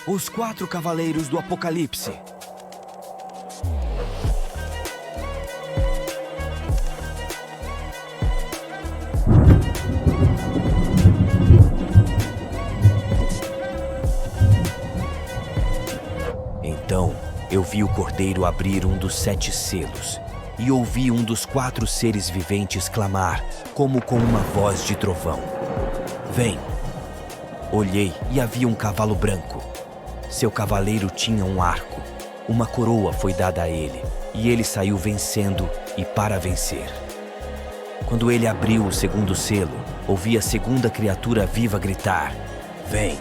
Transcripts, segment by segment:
Os 4 cavaleiros do Apocalipse. Então, eu vi o Cordeiro abrir um dos 7 selos e ouvi um dos 4 seres viventes clamar, como com uma voz de trovão: Vem! Olhei e havia um cavalo branco. Seu cavaleiro tinha um arco. Uma coroa foi dada a ele, e ele saiu vencendo e para vencer. Quando ele abriu o 2º selo, ouvi a 2ª criatura viva gritar: Vem!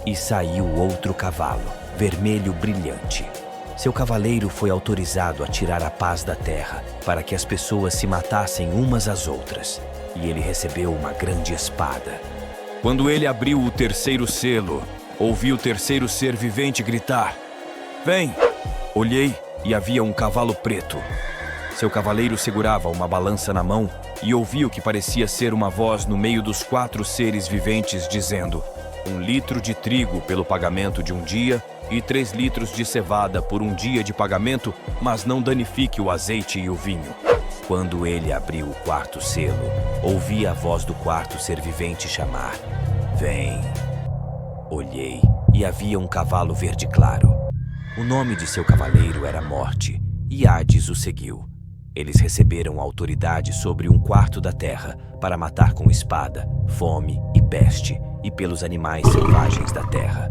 E saiu outro cavalo, vermelho brilhante. Seu cavaleiro foi autorizado a tirar a paz da terra, para que as pessoas se matassem umas às outras, e ele recebeu uma grande espada. Quando ele abriu o 3º selo, ouvi o 3º ser vivente gritar: Vem! Olhei e havia um cavalo preto. Seu cavaleiro segurava uma balança na mão e ouvi o que parecia ser uma voz no meio dos 4 seres viventes dizendo: 1 litro de trigo pelo pagamento de um dia e 3 litros de cevada por um dia de pagamento, mas não danifique o azeite e o vinho. Quando ele abriu o 4º selo, ouvi a voz do 4º ser vivente chamar: Vem! Olhei e havia um cavalo verde claro. O nome de seu cavaleiro era Morte, e Hades o seguiu. Eles receberam autoridade sobre 1/4 da terra para matar com espada, fome e peste, e pelos animais selvagens da terra.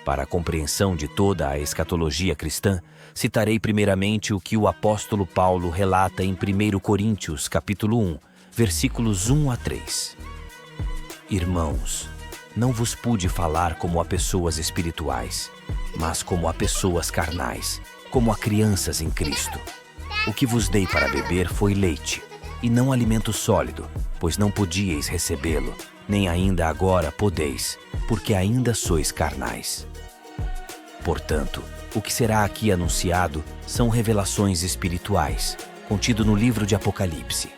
Para a compreensão de toda a escatologia cristã, citarei primeiramente o que o apóstolo Paulo relata em 1 Coríntios, capítulo 1, versículos 1 a 3. Irmãos, não vos pude falar como a pessoas espirituais, mas como a pessoas carnais, como a crianças em Cristo. O que vos dei para beber foi leite, e não alimento sólido, pois não podíeis recebê-lo, nem ainda agora podeis, porque ainda sois carnais. Portanto, o que será aqui anunciado são revelações espirituais, contido no livro de Apocalipse.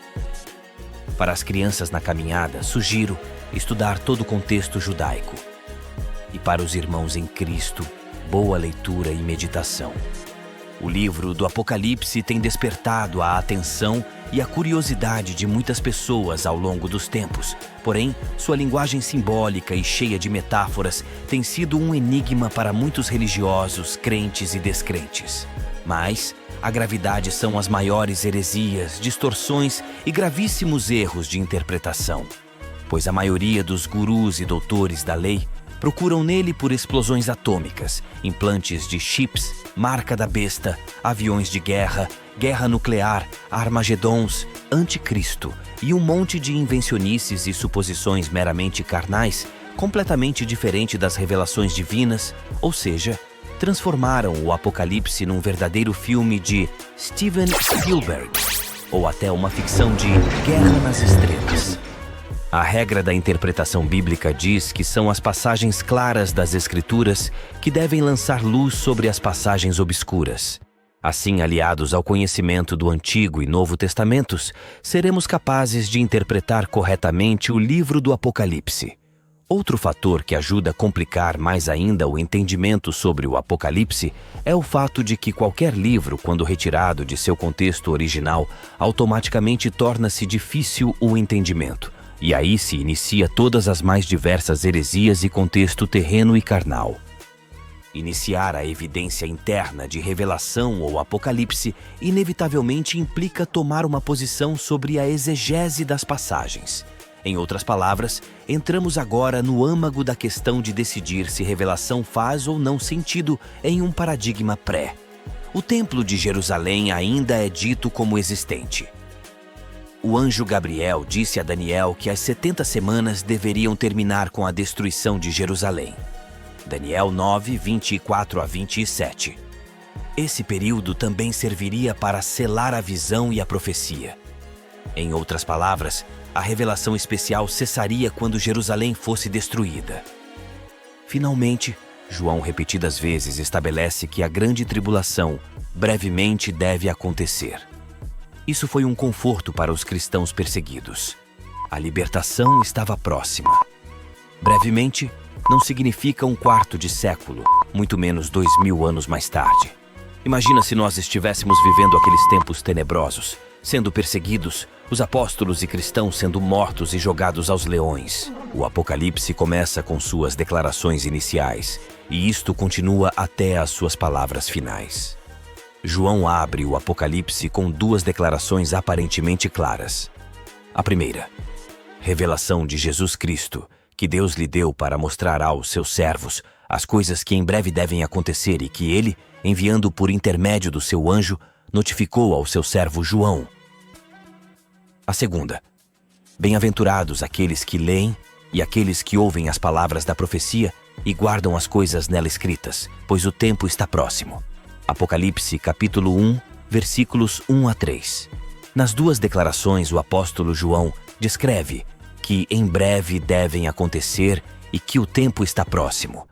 Para as crianças na caminhada, sugiro estudar todo o contexto judaico. E para os irmãos em Cristo, boa leitura e meditação. O livro do Apocalipse tem despertado a atenção e a curiosidade de muitas pessoas ao longo dos tempos. Porém, sua linguagem simbólica e cheia de metáforas tem sido um enigma para muitos religiosos, crentes e descrentes. Mas a gravidade são as maiores heresias, distorções e gravíssimos erros de interpretação, pois a maioria dos gurus e doutores da lei procuram nele por explosões atômicas, implantes de chips, marca da besta, aviões de guerra, guerra nuclear, armagedons, anticristo e um monte de invencionices e suposições meramente carnais, completamente diferente das revelações divinas, ou seja, transformaram o Apocalipse num verdadeiro filme de Steven Spielberg, ou até uma ficção de Guerra nas Estrelas. A regra da interpretação bíblica diz que são as passagens claras das Escrituras que devem lançar luz sobre as passagens obscuras. Assim, aliados ao conhecimento do Antigo e Novo Testamentos, seremos capazes de interpretar corretamente o livro do Apocalipse. Outro fator que ajuda a complicar mais ainda o entendimento sobre o Apocalipse é o fato de que qualquer livro, quando retirado de seu contexto original, automaticamente torna-se difícil o entendimento. E aí se inicia todas as mais diversas heresias e contexto terreno e carnal. Iniciar a evidência interna de revelação ou apocalipse inevitavelmente implica tomar uma posição sobre a exegese das passagens. Em outras palavras, entramos agora no âmago da questão de decidir se revelação faz ou não sentido em um paradigma pré. O Templo de Jerusalém ainda é dito como existente. O anjo Gabriel disse a Daniel que as 70 semanas deveriam terminar com a destruição de Jerusalém. Daniel 9, 24 a 27. Esse período também serviria para selar a visão e a profecia. Em outras palavras, a revelação especial cessaria quando Jerusalém fosse destruída. Finalmente, João repetidas vezes estabelece que a grande tribulação brevemente deve acontecer. Isso foi um conforto para os cristãos perseguidos. A libertação estava próxima. Brevemente não significa um quarto de século, muito menos 2000 anos mais tarde. Imagina se nós estivéssemos vivendo aqueles tempos tenebrosos, sendo perseguidos, os apóstolos e cristãos sendo mortos e jogados aos leões. O Apocalipse começa com suas declarações iniciais, e isto continua até as suas palavras finais. João abre o Apocalipse com duas declarações aparentemente claras. A primeira, revelação de Jesus Cristo, que Deus lhe deu para mostrar aos seus servos as coisas que em breve devem acontecer e que ele, enviando por intermédio do seu anjo, notificou ao seu servo João. A segunda, bem-aventurados aqueles que leem e aqueles que ouvem as palavras da profecia e guardam as coisas nela escritas, pois o tempo está próximo. Apocalipse capítulo 1, versículos 1 a 3. Nas duas declarações, o apóstolo João descreve que em breve devem acontecer e que o tempo está próximo.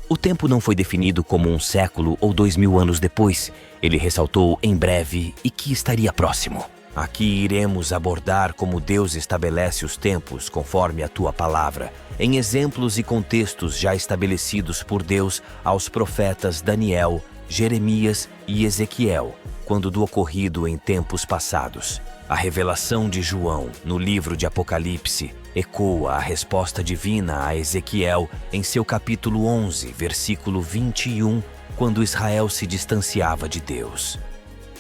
O tempo não foi definido como um século ou 2000 anos depois. Ele ressaltou em breve e que estaria próximo. Aqui iremos abordar como Deus estabelece os tempos conforme a tua palavra, em exemplos e contextos já estabelecidos por Deus aos profetas Daniel, Jeremias e Ezequiel, quando do ocorrido em tempos passados. A revelação de João, no livro de Apocalipse, ecoa a resposta divina a Ezequiel em seu capítulo 11, versículo 21, quando Israel se distanciava de Deus.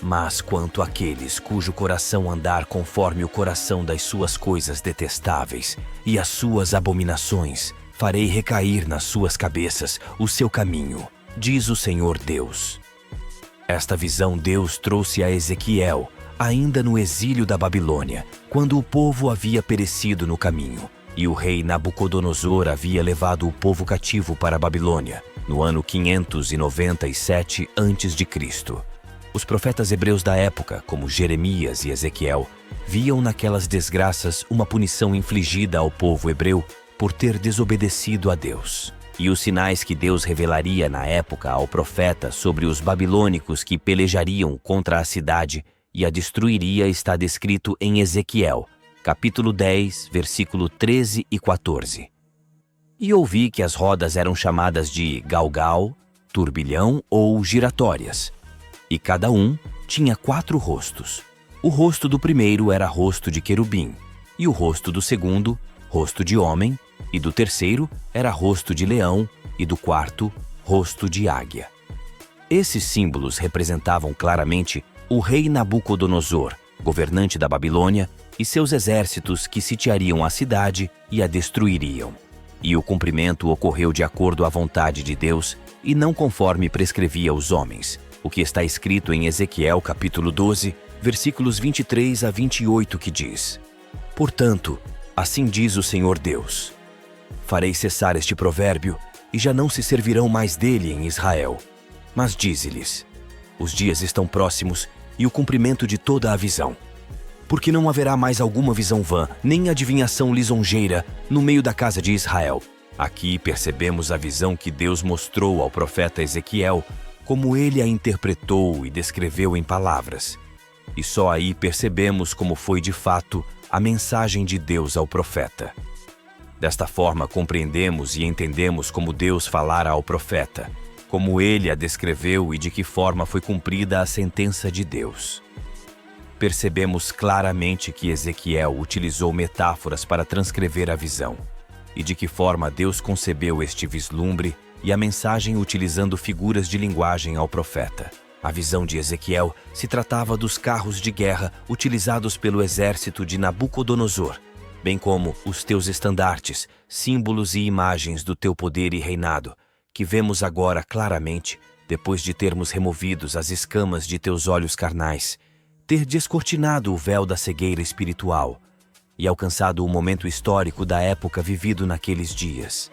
Mas quanto àqueles cujo coração andar conforme o coração das suas coisas detestáveis e as suas abominações, farei recair nas suas cabeças o seu caminho, diz o Senhor Deus. Esta visão Deus trouxe a Ezequiel, ainda no exílio da Babilônia, quando o povo havia perecido no caminho, e o rei Nabucodonosor havia levado o povo cativo para a Babilônia, no ano 597 a.C. Os profetas hebreus da época, como Jeremias e Ezequiel, viam naquelas desgraças uma punição infligida ao povo hebreu por ter desobedecido a Deus. E os sinais que Deus revelaria na época ao profeta sobre os babilônicos que pelejariam contra a cidade e a destruiria está descrito em Ezequiel, capítulo 10, versículo 13 e 14. E ouvi que as rodas eram chamadas de galgal, turbilhão ou giratórias, e cada um tinha 4 rostos. O rosto do primeiro era rosto de querubim, e o rosto do segundo, rosto de homem, e do terceiro era rosto de leão, e do quarto, rosto de águia. Esses símbolos representavam claramente o rei Nabucodonosor, governante da Babilônia, e seus exércitos que sitiariam a cidade e a destruiriam. E o cumprimento ocorreu de acordo à vontade de Deus e não conforme prescrevia os homens, o que está escrito em Ezequiel capítulo 12, versículos 23 a 28, que diz: Portanto, assim diz o Senhor Deus: farei cessar este provérbio, e já não se servirão mais dele em Israel. Mas dize-lhes: os dias estão próximos e o cumprimento de toda a visão. Porque não haverá mais alguma visão vã, nem adivinhação lisonjeira no meio da casa de Israel. Aqui percebemos a visão que Deus mostrou ao profeta Ezequiel, como ele a interpretou e descreveu em palavras. E só aí percebemos como foi de fato a mensagem de Deus ao profeta. Desta forma compreendemos e entendemos como Deus falara ao profeta, como ele a descreveu e de que forma foi cumprida a sentença de Deus. Percebemos claramente que Ezequiel utilizou metáforas para transcrever a visão, e de que forma Deus concebeu este vislumbre e a mensagem utilizando figuras de linguagem ao profeta. A visão de Ezequiel se tratava dos carros de guerra utilizados pelo exército de Nabucodonosor, bem como os teus estandartes, símbolos e imagens do teu poder e reinado, que vemos agora claramente, depois de termos removidos as escamas de teus olhos carnais, ter descortinado o véu da cegueira espiritual e alcançado o momento histórico da época vivido naqueles dias.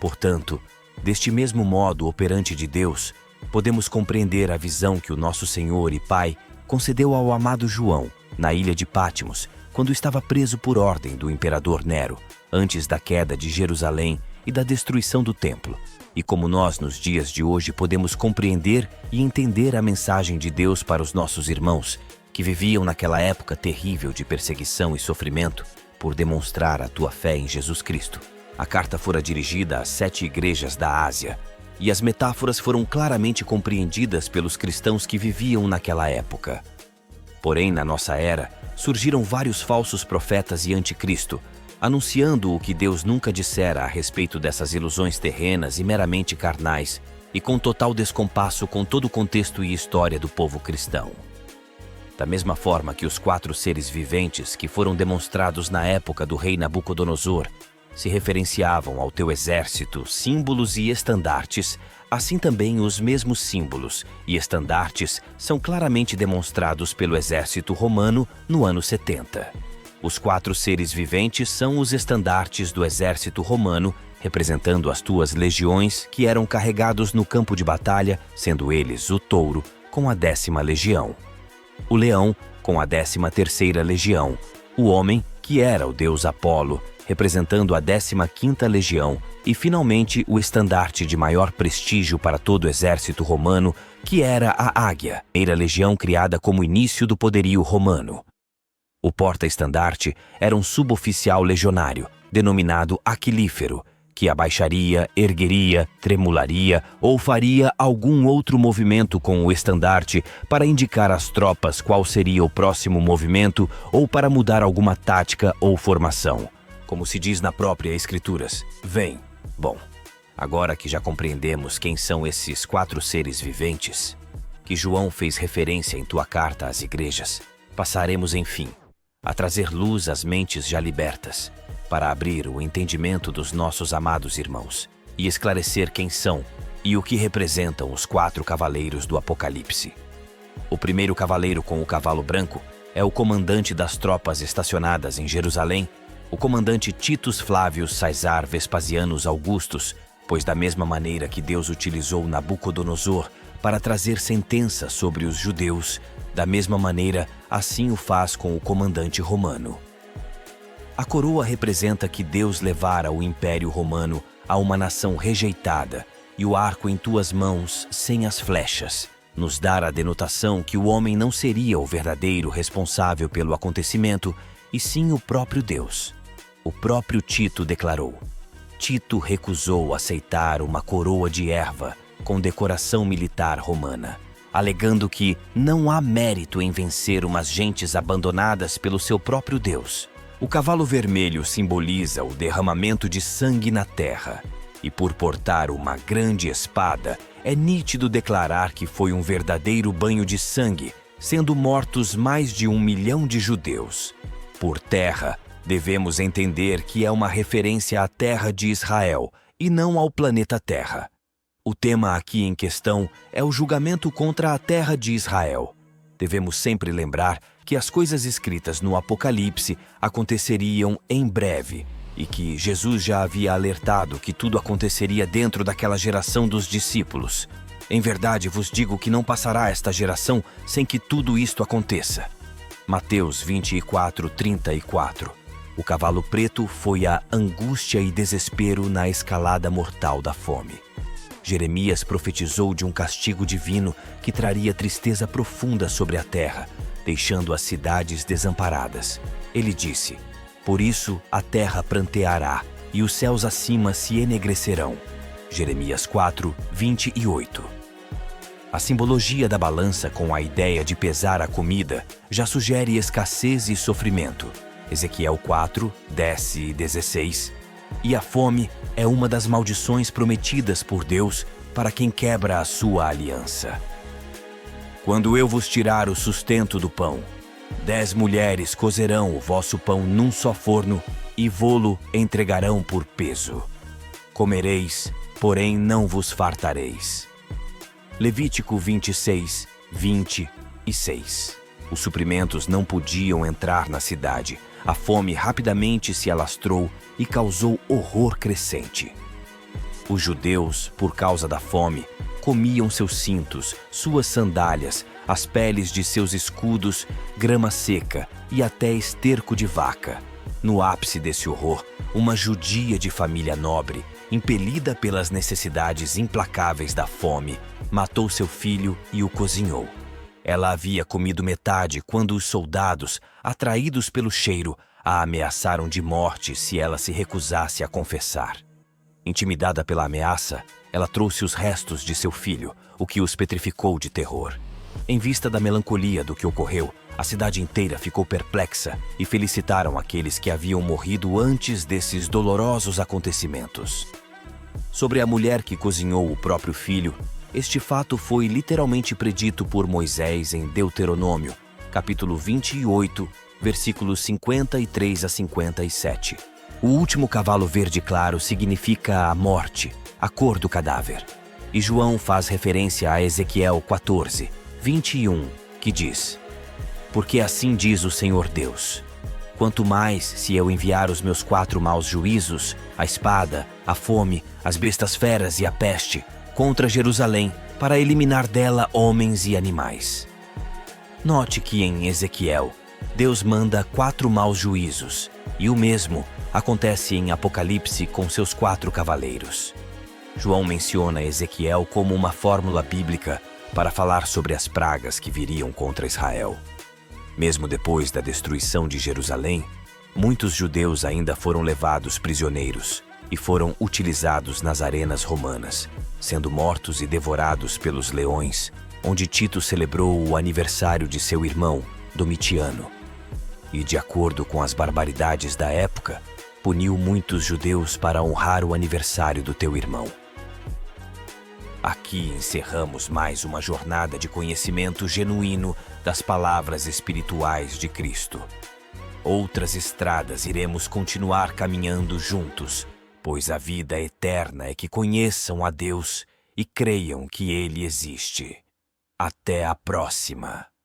Portanto, deste mesmo modo operante de Deus, podemos compreender a visão que o nosso Senhor e Pai concedeu ao amado João, na ilha de Patmos, quando estava preso por ordem do imperador Nero, antes da queda de Jerusalém e da destruição do templo. E como nós, nos dias de hoje, podemos compreender e entender a mensagem de Deus para os nossos irmãos, que viviam naquela época terrível de perseguição e sofrimento, por demonstrar a tua fé em Jesus Cristo. A carta fora dirigida às 7 igrejas da Ásia, e as metáforas foram claramente compreendidas pelos cristãos que viviam naquela época. Porém, na nossa era, surgiram vários falsos profetas e anticristo, anunciando o que Deus nunca dissera a respeito dessas ilusões terrenas e meramente carnais, e com total descompasso com todo o contexto e história do povo cristão. Da mesma forma que os 4 seres viventes que foram demonstrados na época do rei Nabucodonosor se referenciavam ao teu exército, símbolos e estandartes, assim também os mesmos símbolos e estandartes são claramente demonstrados pelo exército romano no ano 70. Os 4 seres viventes são os estandartes do exército romano, representando as tuas legiões que eram carregados no campo de batalha, sendo eles o touro com a 10ª legião, o leão com a 13ª legião, o homem, que era o deus Apolo, representando a 15ª legião, e finalmente o estandarte de maior prestígio para todo o exército romano, que era a águia, a primeira legião criada como início do poderio romano. O porta-estandarte era um suboficial legionário, denominado aquilífero, que abaixaria, ergueria, tremularia ou faria algum outro movimento com o estandarte para indicar às tropas qual seria o próximo movimento ou para mudar alguma tática ou formação. Como se diz na própria Escrituras, vem. Bom, agora que já compreendemos quem são esses 4 seres viventes, que João fez referência em tua carta às igrejas, passaremos, enfim, a trazer luz às mentes já libertas, para abrir o entendimento dos nossos amados irmãos e esclarecer quem são e o que representam os 4 cavaleiros do Apocalipse. O primeiro cavaleiro com o cavalo branco é o comandante das tropas estacionadas em Jerusalém, o comandante Titus Flávios Caesar Vespasianus Augustus, pois da mesma maneira que Deus utilizou Nabucodonosor para trazer sentença sobre os judeus, da mesma maneira, assim o faz com o comandante romano. A coroa representa que Deus levara o Império Romano a uma nação rejeitada e o arco em tuas mãos sem as flechas, nos dar a denotação que o homem não seria o verdadeiro responsável pelo acontecimento, e sim o próprio Deus. O próprio Tito declarou: Tito recusou aceitar uma coroa de erva com decoração militar romana, alegando que não há mérito em vencer umas gentes abandonadas pelo seu próprio Deus. O cavalo vermelho simboliza o derramamento de sangue na terra, e por portar uma grande espada, é nítido declarar que foi um verdadeiro banho de sangue, sendo mortos mais de 1 milhão de judeus. Por terra, devemos entender que é uma referência à terra de Israel e não ao planeta Terra. O tema aqui em questão é o julgamento contra a terra de Israel. Devemos sempre lembrar que as coisas escritas no Apocalipse aconteceriam em breve e que Jesus já havia alertado que tudo aconteceria dentro daquela geração dos discípulos. Em verdade vos digo que não passará esta geração sem que tudo isto aconteça. Mateus 24:34. O cavalo preto foi a angústia e desespero na escalada mortal da fome. Jeremias profetizou de um castigo divino que traria tristeza profunda sobre a terra, deixando as cidades desamparadas. Ele disse: por isso a terra pranteará e os céus acima se enegrecerão. Jeremias 4:28. A simbologia da balança com a ideia de pesar a comida já sugere escassez e sofrimento. Ezequiel 4:10-16. E a fome é uma das maldições prometidas por Deus para quem quebra a sua aliança. Quando eu vos tirar o sustento do pão, 10 mulheres cozerão o vosso pão num só forno e vô-lo entregarão por peso. Comereis, porém não vos fartareis. Levítico 26:26. Os suprimentos não podiam entrar na cidade. A fome rapidamente se alastrou e causou horror crescente. Os judeus, por causa da fome, comiam seus cintos, suas sandálias, as peles de seus escudos, grama seca e até esterco de vaca. No ápice desse horror, uma judia de família nobre, impelida pelas necessidades implacáveis da fome, matou seu filho e o cozinhou. Ela havia comido metade quando os soldados, atraídos pelo cheiro, a ameaçaram de morte se ela se recusasse a confessar. Intimidada pela ameaça, ela trouxe os restos de seu filho, o que os petrificou de terror. Em vista da melancolia do que ocorreu, a cidade inteira ficou perplexa e felicitaram aqueles que haviam morrido antes desses dolorosos acontecimentos. Sobre a mulher que cozinhou o próprio filho, este fato foi literalmente predito por Moisés em Deuteronômio, capítulo 28, versículos 53 a 57. O último cavalo verde claro significa a morte, a cor do cadáver. E João faz referência a Ezequiel 14, 21, que diz: Porque assim diz o Senhor Deus: Quanto mais se eu enviar os meus 4 maus juízos, a espada, a fome, as bestas feras e a peste, contra Jerusalém, para eliminar dela homens e animais. Note que em Ezequiel, Deus manda 4 maus juízos, e o mesmo acontece em Apocalipse com seus 4 cavaleiros. João menciona Ezequiel como uma fórmula bíblica para falar sobre as pragas que viriam contra Israel. Mesmo depois da destruição de Jerusalém, muitos judeus ainda foram levados prisioneiros e foram utilizados nas arenas romanas, sendo mortos e devorados pelos leões, onde Tito celebrou o aniversário de seu irmão, Domitiano. E, de acordo com as barbaridades da época, puniu muitos judeus para honrar o aniversário do teu irmão. Aqui encerramos mais uma jornada de conhecimento genuíno das palavras espirituais de Cristo. Outras estradas iremos continuar caminhando juntos, pois a vida eterna é que conheçam a Deus e creiam que Ele existe. Até a próxima!